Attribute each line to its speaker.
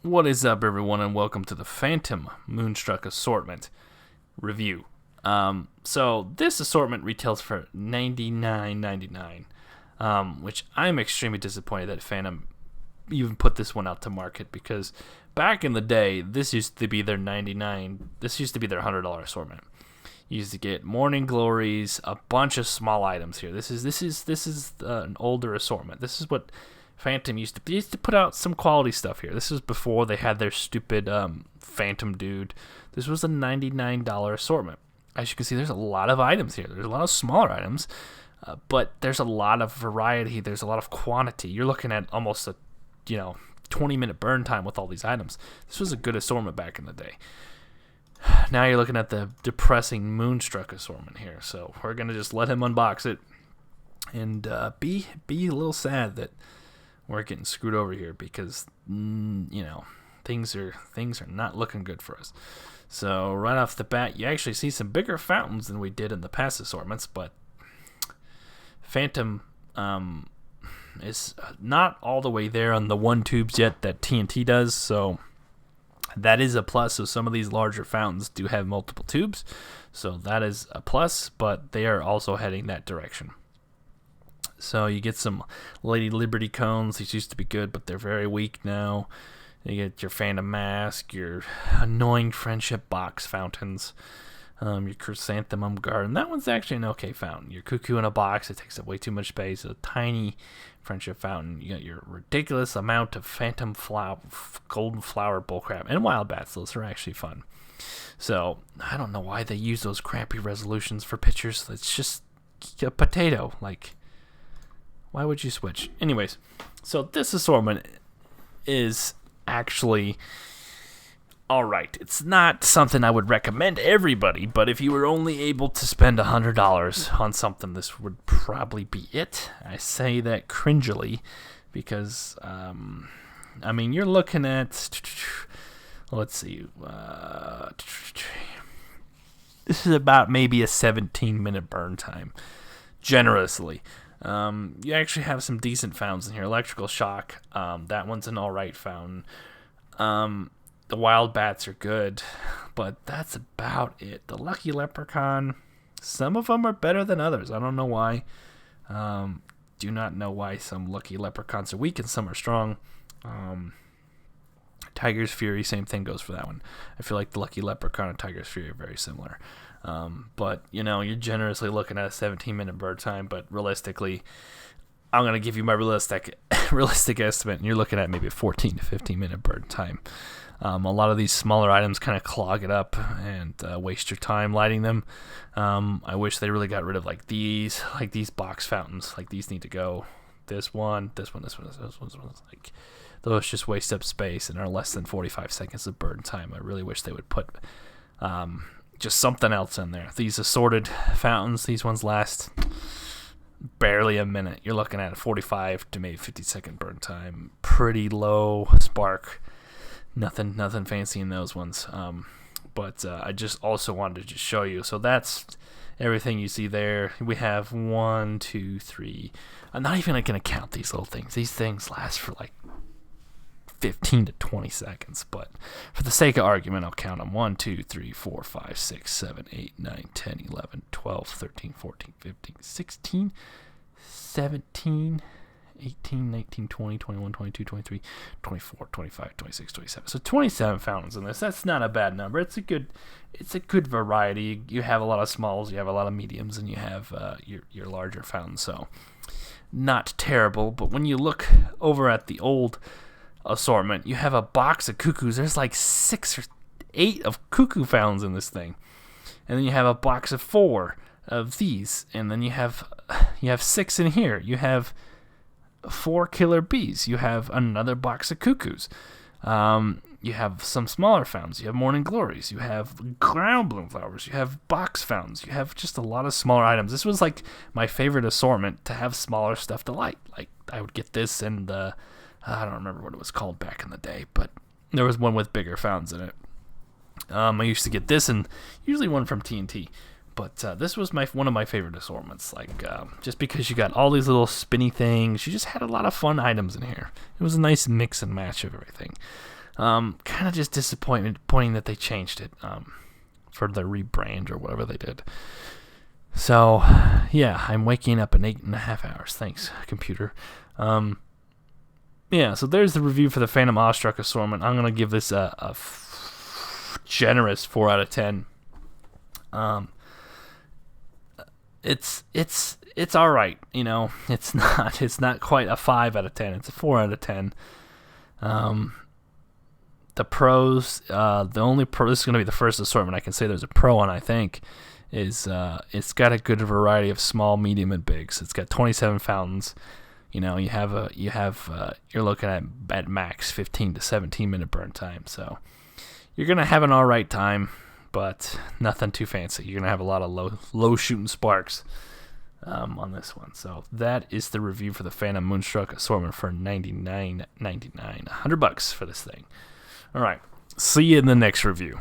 Speaker 1: What is up, everyone, and welcome to the Phantom Moonstruck assortment review. So this assortment retails for $99.99, which I'm extremely disappointed that Phantom even put this one out to market, because back in the day, this used to be their $100 assortment. You used to get Morning Glories, a bunch of small items here. This is an older assortment. This is what Phantom used to put out some quality stuff here. This was before they had their stupid Phantom Dude. This was a $99 assortment. As you can see, there's a lot of items here. There's a lot of smaller items, but there's a lot of variety. There's a lot of quantity. You're looking at almost a 20-minute burn time with all these items. This was a good assortment back in the day. Now you're looking at the depressing Moonstruck assortment here. So we're gonna just let him unbox it and be a little sad that we're getting screwed over here, because things are not looking good for us. So right off the bat, you actually see some bigger fountains than we did in the past assortments, but Phantom is not all the way there on the one tubes yet that TNT does, so that is a plus. So some of these larger fountains do have multiple tubes, so that is a plus, but they are also heading that direction. So you get some Lady Liberty cones. These used to be good, but they're very weak now. You get your Phantom Mask, your annoying Friendship Box fountains, your Chrysanthemum Garden. That one's actually an okay fountain. Your Cuckoo in a Box, it takes up way too much space. A tiny Friendship Fountain. You got your ridiculous amount of Phantom Golden Flower Bullcrap, and Wild Bats. Those are actually fun. So I don't know why they use those crappy resolutions for pictures. It's just a potato. Why would you switch? Anyways, so this assortment is actually alright. It's not something I would recommend everybody, but if you were only able to spend $100 on something, this would probably be it. I say that cringily because, you're looking at, let's see, this is about maybe a 17-minute burn time, generously. You actually have some decent fountains in here. Electrical Shock, that one's an alright fountain. The Wild Bats are good, but that's about it. The Lucky Leprechaun, some of them are better than others. I don't know why. Do not know why some Lucky Leprechauns are weak and some are strong. Tiger's Fury, same thing goes for that one. I feel like the Lucky Leprechaun and Tiger's Fury are very similar. But, you're generously looking at a 17-minute burn time, but realistically, I'm going to give you my realistic estimate, and you're looking at maybe a 14 to 15-minute burn time. A lot of these smaller items kind of clog it up and waste your time lighting them. I wish they really got rid of these box fountains. These need to go. This one. Those just waste up space and are less than 45 seconds of burn time. I really wish they would put just something else in there. These assorted fountains, these ones last barely a minute. You're looking at a 45 to maybe 50-second burn time. Pretty low spark. Nothing fancy in those ones. But I just also wanted to just show you. So that's everything you see there. We have 1, 2, 3. I'm not even going to count these little things. These things last for 15 to 20 seconds, but for the sake of argument, I'll count them. 1, 2, 3, 4, 5, 6, 7, 8, 9, 10, 11, 12, 13, 14, 15, 16, 17, 18, 19, 20, 21, 22, 23, 24, 25, 26, 27. So 27 fountains in this. That's not a bad number. It's a good variety. You have a lot of smalls, you have a lot of mediums, and you have your larger fountains. So not terrible, but when you look over at the old assortment, you have a box of cuckoos. There's 6 or 8 of cuckoo fountains in this thing, and then you have a box of 4 of these, and then you have 6 in here. You have 4 killer bees. You have another box of cuckoos. You have some smaller fountains. You have morning glories. You have ground bloom flowers. You have box fountains. You have just a lot of smaller items. This was my favorite assortment, to have smaller stuff to light. I would get this and I don't remember what it was called back in the day, but there was one with bigger fountains in it. I used to get this and usually one from TNT. But this was one of my favorite assortments, just because you got all these little spinny things. You just had a lot of fun items in here. It was a nice mix and match of everything. Kind of just disappointing that they changed it for the rebrand or whatever they did. So, yeah, I'm waking up in 8.5 hours. Thanks, computer. Yeah, so there's the review for the Phantom Moonstruck assortment. I'm going to give this a generous 4 out of 10. It's all right, you know. It's not quite a 5 out of 10. It's a 4 out of 10. The pros, the only pro, this is going to be the first assortment I can say there's a pro on, I think, is it's got a good variety of small, medium, and bigs. It's got 27 fountains. You know, you're looking at max 15 to 17 minute burn time. So you're gonna have an all right time, but nothing too fancy. You're gonna have a lot of low shooting sparks on this one. So that is the review for the Phantom Moonstruck assortment for $99.99. $100 for this thing. All right. See you in the next review.